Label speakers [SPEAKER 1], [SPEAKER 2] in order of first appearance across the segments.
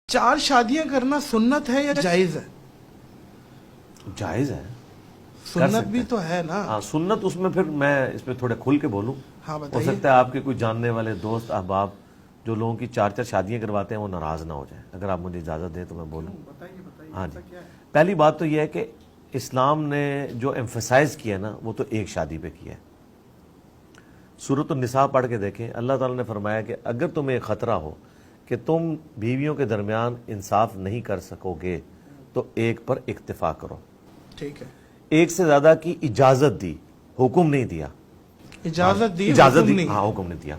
[SPEAKER 1] 4 شادیاں کرنا سنت ہے یا جائز ہے؟
[SPEAKER 2] جائز ہے،
[SPEAKER 1] سنت بھی تو ہے نا.
[SPEAKER 2] ہاں سنت. اس میں پھر میں اس پہ تھوڑے کھل کے بولوں.
[SPEAKER 1] ہاں
[SPEAKER 2] ہو
[SPEAKER 1] بتائیے.
[SPEAKER 2] سکتا ہے آپ کے کوئی جاننے والے دوست احباب جو لوگوں کی 4 شادیاں کرواتے ہیں وہ ناراض نہ ہو جائیں. اگر آپ مجھے اجازت دیں تو میں بولوں. ہاں جی. پہلی بات تو یہ ہے کہ اسلام نے جو ایمفسائز کیا نا وہ تو ایک شادی پہ کیا ہے. سورۃ النساء پڑھ کے دیکھیں، اللہ تعالیٰ نے فرمایا کہ اگر تمہیں خطرہ ہو کہ تم بیویوں کے درمیان انصاف نہیں کر سکو گے تو ایک پر اکتفا کرو.
[SPEAKER 1] ٹھیک ہے.
[SPEAKER 2] ایک سے زیادہ کی اجازت دی، حکم نہیں دیا.
[SPEAKER 1] اجازت دی،
[SPEAKER 2] اجازت
[SPEAKER 1] حکم
[SPEAKER 2] دی،
[SPEAKER 1] نہیں.
[SPEAKER 2] ہاں حکم نہیں دیا.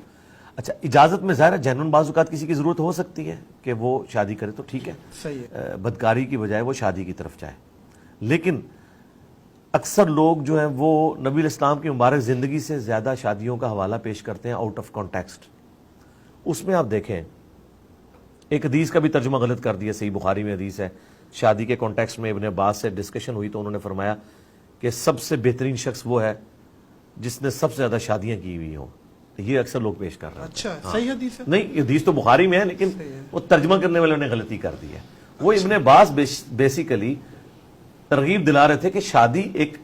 [SPEAKER 2] اچھا اجازت میں ظاہر ہے جنون بعض اوقات کسی کی ضرورت ہو سکتی ہے کہ وہ شادی کرے تو ٹھیک ہے،
[SPEAKER 1] صحیح ہے.
[SPEAKER 2] بدکاری کی بجائے وہ شادی کی طرف جائے. لیکن اکثر لوگ جو ہیں وہ نبی الاسلام کی مبارک زندگی سے زیادہ شادیوں کا حوالہ پیش کرتے ہیں آؤٹ آف کانٹیکسٹ. اس میں آپ دیکھیں ایک حدیث کا بھی ترجمہ غلط کر دیا. صحیح بخاری میں حدیث ہے، شادی کے کانٹیکسٹ میں ابن عباس سے ڈسکشن ہوئی تو انہوں نے فرمایا کہ سب سے بہترین شخص وہ ہے جس نے سب سے زیادہ شادیاں کی ہوئی ہوں. یہ اکثر لوگ پیش کر رہے ہیں.
[SPEAKER 1] اچھا صحیح حدیث ہے.
[SPEAKER 2] نہیں حدیث تو بخاری میں ہے لیکن وہ ترجمہ کرنے والوں نے غلطی کر دی ہے. وہ ابن عباس بیسیکلی ترغیب دلا رہے تھے کہ شادی ایک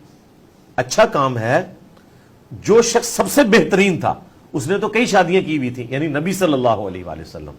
[SPEAKER 2] اچھا کام ہے. جو شخص سب سے بہترین تھا اس نے تو کئی شادیاں کی ہوئی تھی، یعنی نبی صلی اللہ علیہ وآلہ وسلم.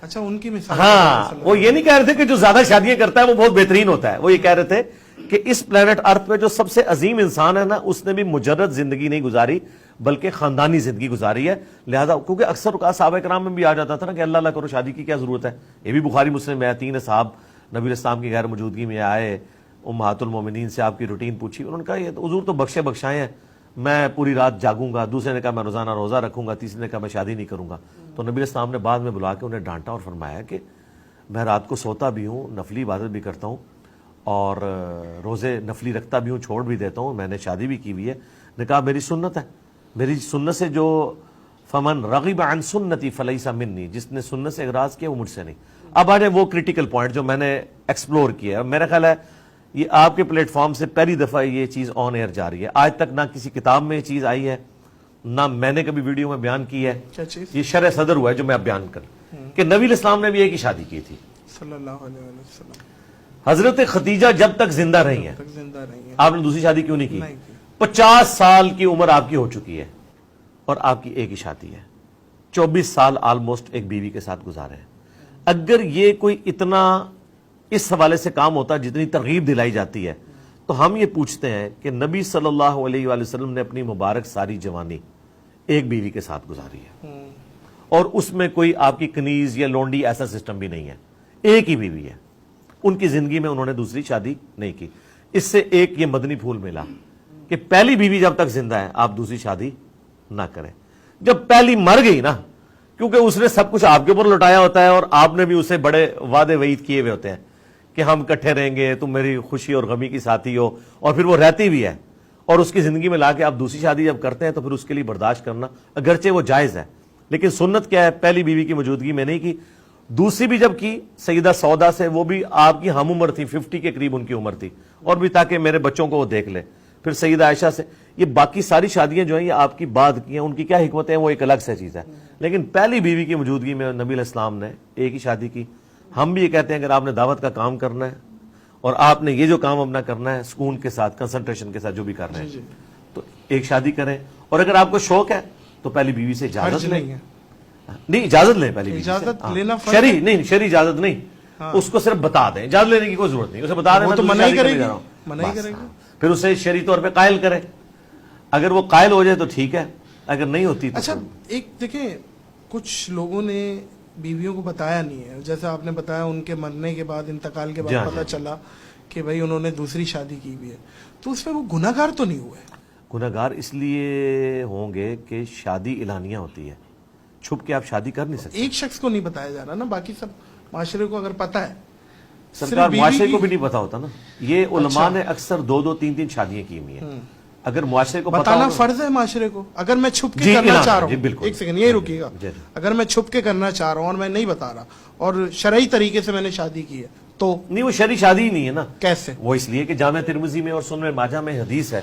[SPEAKER 1] اچھا ان کی مثال.
[SPEAKER 2] ہاں وہ یہ نہیں کہہ رہے تھے کہ جو زیادہ شادیاں کرتا ہے وہ بہت بہترین ہوتا ہے. وہ یہ کہہ رہے تھے کہ اس پلانٹ ارتھ پہ جو سب سے عظیم انسان ہے نا اس نے بھی مجرد زندگی نہیں گزاری بلکہ خاندانی زندگی گزاری ہے. لہذا کیونکہ اکثر اوقات صحابہ کرام میں بھی آ جاتا تھا نا کہ اللہ اللہ کرو، شادی کی کیا ضرورت ہے. یہ بھی بخاری مسلم میں 3 صحاب نبی الاسلام کی غیر موجودگی میں آئے، امہات المومنین سے آپ کی روٹین پوچھی. انہوں نے کہا یہ تو حضور تو بخشے بخشائے ہیں، میں پوری رات جاگوں گا. دوسرے نے کہا میں روزانہ روزہ رکھوں گا. تیسرے نے کہا میں شادی نہیں کروں گا. تو نبی الاسلام نے بعد میں بلا کے انہیں ڈانٹا اور فرمایا کہ میں رات کو سوتا بھی ہوں، نفلی عبادت بھی کرتا ہوں اور روزے نفلی رکھتا بھی ہوں، چھوڑ بھی دیتا ہوں. میں نے شادی بھی کی ہوئی ہے. نے کہا میری سنت ہے، میری سنت سے جو فمن رغب عن سنتی فلیس منی، جس نے سنت سے اغراض کیا وہ مجھ سے نہیں. اب آ جائے وہ کریٹیکل پوائنٹ جو میں نے ایکسپلور کیا ہے. میرا خیال ہے یہ آپ کے پلیٹ فارم سے پہلی دفعہ یہ چیز آن ایئر جا رہی ہے. آج تک نہ کسی کتاب میں یہ چیز آئی ہے، نہ میں نے کبھی ویڈیو میں بیان کی ہے. یہ شرح صدر ہوا ہے جو میں اب بیان کروں کہ نبی الاسلام نے بھی ایک ہی شادی کی تھی
[SPEAKER 1] صلی اللہ علیہ وسلم.
[SPEAKER 2] حضرت خدیجہ جب تک زندہ رہی ہیں. آپ نے دوسری شادی کیوں نہیں کی؟ 50 سال کی عمر آپ کی ہو چکی ہے اور آپ کی ایک ہی شادی ہے. 24 سال آلموسٹ ایک بیوی کے ساتھ گزارے ہیں. اگر یہ کوئی اتنا اس حوالے سے کام ہوتا جتنی ترغیب دلائی جاتی ہے تو ہم یہ پوچھتے ہیں کہ نبی صلی اللہ علیہ وآلہ وسلم نے اپنی مبارک ساری جوانی ایک بیوی کے ساتھ گزاری ہے اور اس میں کوئی آپ کی کنیز یا لونڈی ایسا سسٹم بھی نہیں ہے. ایک ہی بیوی ہے. ان کی زندگی میں انہوں نے دوسری شادی نہیں کی. اس سے ایک یہ مدنی پھول ملا کہ پہلی بیوی جب تک زندہ ہے آپ دوسری شادی نہ کریں. جب پہلی مر گئی نا، کیونکہ اس نے سب کچھ آپ کے اوپر لٹایا ہوتا ہے اور آپ نے بھی اسے بڑے وعدے وعید کیے ہوئے ہوتے ہیں کہ ہم اکٹھے رہیں گے، تم میری خوشی اور غمی کی ساتھی ہو، اور پھر وہ رہتی بھی ہے. اور اس کی زندگی میں لا کے آپ دوسری شادی جب کرتے ہیں تو پھر اس کے لیے برداشت کرنا اگرچہ وہ جائز ہے لیکن سنت کیا ہے؟ پہلی بیوی کی موجودگی میں نہیں کی. دوسری بھی جب کی سیدہ سودا سے، وہ بھی آپ کی ہم عمر تھی، 50 کے قریب ان کی عمر تھی، اور بھی تاکہ میرے بچوں کو وہ دیکھ لے. پھر سیدہ عائشہ سے. یہ باقی ساری شادیاں جو ہیں یہ آپ کی بعد کی ہیں، ان کی کیا حکمت ہے وہ ایک الگ سے چیز ہے. لیکن پہلی بیوی کی موجودگی میں نبی علیہ السلام نے ایک ہی شادی کی. ہم بھی یہ کہتے ہیں اگر آپ نے دعوت کا کام کرنا ہے اور آپ نے یہ جو کام اپنا کرنا ہے سکون کے ساتھ، کنسنٹریشن کے ساتھ جو بھی کر رہے ہیں تو ایک شادی کریں. اور اگر آپ کو شوق ہے تو پہلی بیوی سے اجازت لیں. نہیں اجازت لیں، پہلی
[SPEAKER 1] اجازت لینا
[SPEAKER 2] شرعی نہیں، شرعی اجازت نہیں. اس کو صرف بتا دیں، اجازت لینے کی کوئی ضرورت نہیں. اسے بتا دیں
[SPEAKER 1] تو منع ہی کرے گا،
[SPEAKER 2] پھر اسے شرعی طور پہ قائل کرے. اگر وہ قائل ہو جائے تو ٹھیک ہے، اگر نہیں ہوتی تو.
[SPEAKER 1] اچھا ایک دیکھیں، کچھ لوگوں نے بیویوں کو بتایا نہیں ہے، جیسا آپ نے بتایا ان کے مرنے کے بعد، انتقال کے بعد پتہ چلا کہ بھائی انہوں نے دوسری شادی کی ہوئی ہے، تو اس پہ وہ گناہگار تو نہیں ہوئے؟
[SPEAKER 2] گناہگار اس لیے ہوں گے کہ شادی اعلانیہ ہوتی ہے، چھپ کے آپ شادی کر نہیں سکتے.
[SPEAKER 1] ایک شخص کو نہیں بتایا جا رہا نا، باقی سب معاشرے کو اگر پتہ ہے.
[SPEAKER 2] سرکار معاشرے کو بھی نہیں پتا ہوتا نا. یہ علماء نے اکثر 2-2 3-3 شادیاں کی ہوئی ہیں. اگر معاشرے کو
[SPEAKER 1] بتانا فرض ہے معاشرے کو. اگر میں چھپ کے کرنا چاہ رہا ہوں، ایک سیکنڈ یہی رکیے گا، اگر میں چھپ کے کرنا چاہ رہا ہوں اور میں نہیں بتا رہا اور شرعی طریقے سے میں نے شادی کی ہے تو
[SPEAKER 2] نہیں، وہ شرعی شادی ہی نہیں ہے نا.
[SPEAKER 1] کیسے؟
[SPEAKER 2] وہ اس لیے کہ جامع ترمذی میں اور سنن ماجہ میں حدیث ہے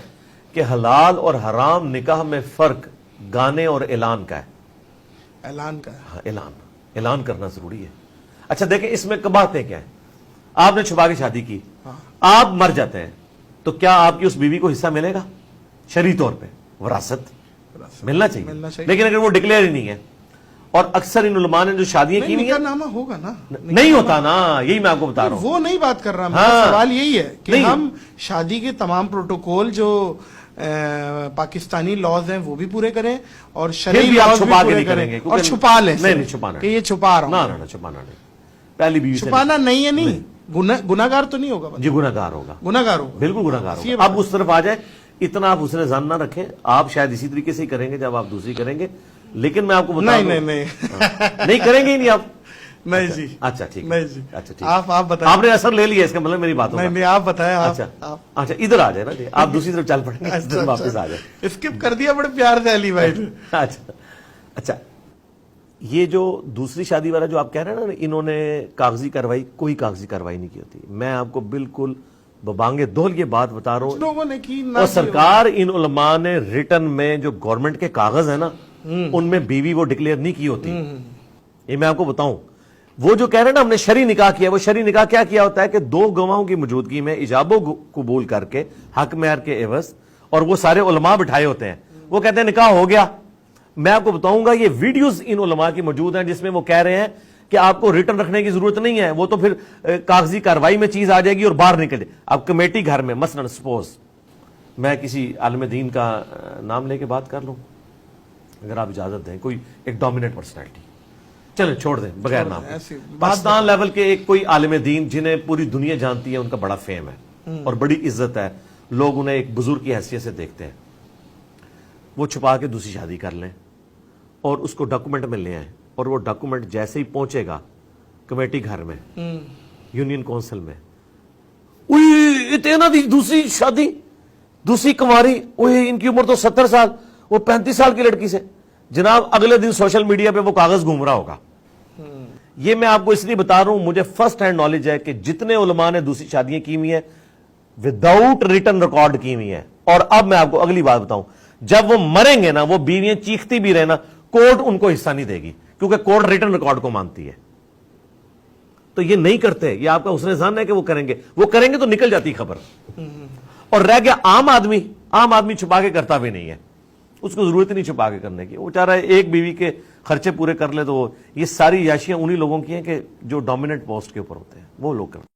[SPEAKER 2] کہ حلال اور حرام نکاح میں فرق گانے اور اعلان کا ہے.
[SPEAKER 1] اعلان کا ہے.
[SPEAKER 2] اعلان کرنا ضروری ہے. اچھا دیکھیں اس میں باتیں کیا ہیں. آپ نے چھپا کے شادی کی, آپ مر جاتے ہیں تو کیا آپ کی اس بیوی کو حصہ ملے گا؟ شرعی طور پہ وراثت ملنا چاہیے, لیکن اگر وہ ڈکلیئر ہی نہیں ہے, اور اکثر ان علماء نے جو شادیاں کی ہوئی ہیں
[SPEAKER 1] نامہ ہوگا نا,
[SPEAKER 2] نہیں ہوتا نا, یہی میں آپ کو بتا رہا ہوں.
[SPEAKER 1] وہ نہیں بات کر رہا, میرا سوال یہی ہے کہ ہم شادی کے تمام پروٹوکول جو پاکستانی لاز ہیں وہ بھی پورے کریں اور شرعی لاز بھی پورے کریں اور چھپا لیں.
[SPEAKER 2] نہیں چھپانا
[SPEAKER 1] کہ یہ چھپا رہا ہوں.
[SPEAKER 2] نہ چھپانا نہیں, پہلی بیوی سے
[SPEAKER 1] چھپانا نہیں ہے, نہیں گناہگار تو نہیں ہوگا.
[SPEAKER 2] جی گناہگار ہوگا,
[SPEAKER 1] گناہگار ہوگا,
[SPEAKER 2] بالکل گناہگار ہوگا. اب اس طرف آ جائے, اتنا آپ حسن ظن نہ رکھیں, آپ شاید اسی طریقے سے ہی کریں گے جب آپ دوسری کریں گے, لیکن میں آپ کو بتا دوں نہیں کریں گے ہی نہیں آپ.
[SPEAKER 1] نہیں جی,
[SPEAKER 2] اچھا ٹھیک, اچھا ٹھیک,
[SPEAKER 1] آپ بتائیں.
[SPEAKER 2] آپ نے اثر لے لیا, اس کا مطلب میری بات ہوگا.
[SPEAKER 1] نہیں آپ بتائیں.
[SPEAKER 2] اچھا ادھر آ جائے نا جی, آپ دوسری طرف چل پڑیں گے, واپس آ جائے.
[SPEAKER 1] اسکپ کر دیا بڑے پیار سے علی بھائی نے.
[SPEAKER 2] اچھا یہ جو دوسری شادی والا جو آپ کہہ رہے ہیں نا, انہوں نے کاغذی کاروائی, کوئی کاغذی کاروائی نہیں کی ہوتی. میں آپ کو بالکل ببانگے دول یہ بات بتا رہا ہوں,
[SPEAKER 1] لوگوں نے کی
[SPEAKER 2] اور سرکار ان علماء نے ریٹن میں جو گورنمنٹ کے کاغذ ہیں نا, ان میں بیوی وہ ڈکلیئر نہیں کی ہوتی. یہ میں آپ کو بتاؤں, وہ جو کہہ رہے ہیں نا ہم نے شرعی نکاح کیا, وہ شرعی نکاح کیا کیا ہوتا ہے کہ دو گواہوں کی موجودگی میں ایجاب و قبول کر کے حق مہر کے عوض, اور وہ سارے علماء بٹھائے ہوتے ہیں, وہ کہتے ہیں نکاح ہو گیا. میں آپ کو بتاؤں گا یہ ویڈیوز ان علماء کی موجود ہیں جس میں وہ کہہ رہے ہیں کہ آپ کو ریٹرن رکھنے کی ضرورت نہیں ہے, وہ تو پھر کاغذی کاروائی میں چیز آ جائے گی اور باہر نکل جائے. اب کمیٹی گھر میں مثلا سپوز میں کسی عالم دین کا نام لے کے بات کر لوں, اگر آپ اجازت دیں, کوئی ایک ڈومیننٹ پرسنالٹی, چلیں چھوڑ دیں بغیر نام, پاکستان لیول کے ایک کوئی عالم دین جنہیں پوری دنیا جانتی ہے, ان کا بڑا فیم ہے اور بڑی عزت ہے, لوگ انہیں ایک بزرگ کی حیثیت سے دیکھتے ہیں, وہ چھپا کے دوسری شادی کر لیں اور اس کو ڈاکومنٹ میں لے آئیں, اور وہ ڈاکومنٹ جیسے ہی پہنچے گا کمیٹی گھر میں, یونین کونسل میں, اتنا دی دوسری شادی, دوسری کنواری, ان کی عمر تو 70 سال, وہ 35 سال کی لڑکی سے, جناب اگلے دن سوشل میڈیا پہ وہ کاغذ گھوم رہا ہوگا. یہ میں آپ کو اس لیے بتا رہا ہوں, مجھے فرسٹ ہینڈ نالج ہے کہ جتنے علماء نے دوسری شادیاں کی ہوئی ہیں وداؤٹ ریٹن ریکارڈ کی ہوئی ہیں. اور اب میں آپ کو اگلی بات بتاؤں, جب وہ مریں گے نا, وہ بیویاں چیختی بھی رہنا, کورٹ ان کو حصہ نہیں دے گی, کیونکہ کورٹ ریٹن ریکارڈ کو مانتی ہے. تو یہ نہیں کرتے, یہ آپ کا حسن ظن ہے کہ وہ کریں گے تو نکل جاتی خبر. اور رہ گیا عام آدمی چھپا کے کرتا بھی نہیں ہے, اس کو ضرورت نہیں چھپا کے کرنے کی, وہ چاہ رہا ہے ایک بیوی کے خرچے پورے کر لے. تو یہ ساری عیاشیاں انہی لوگوں کی ہیں کہ جو ڈومیننٹ پوسٹ کے اوپر ہوتے ہیں, وہ لوگ کرتے ہیں.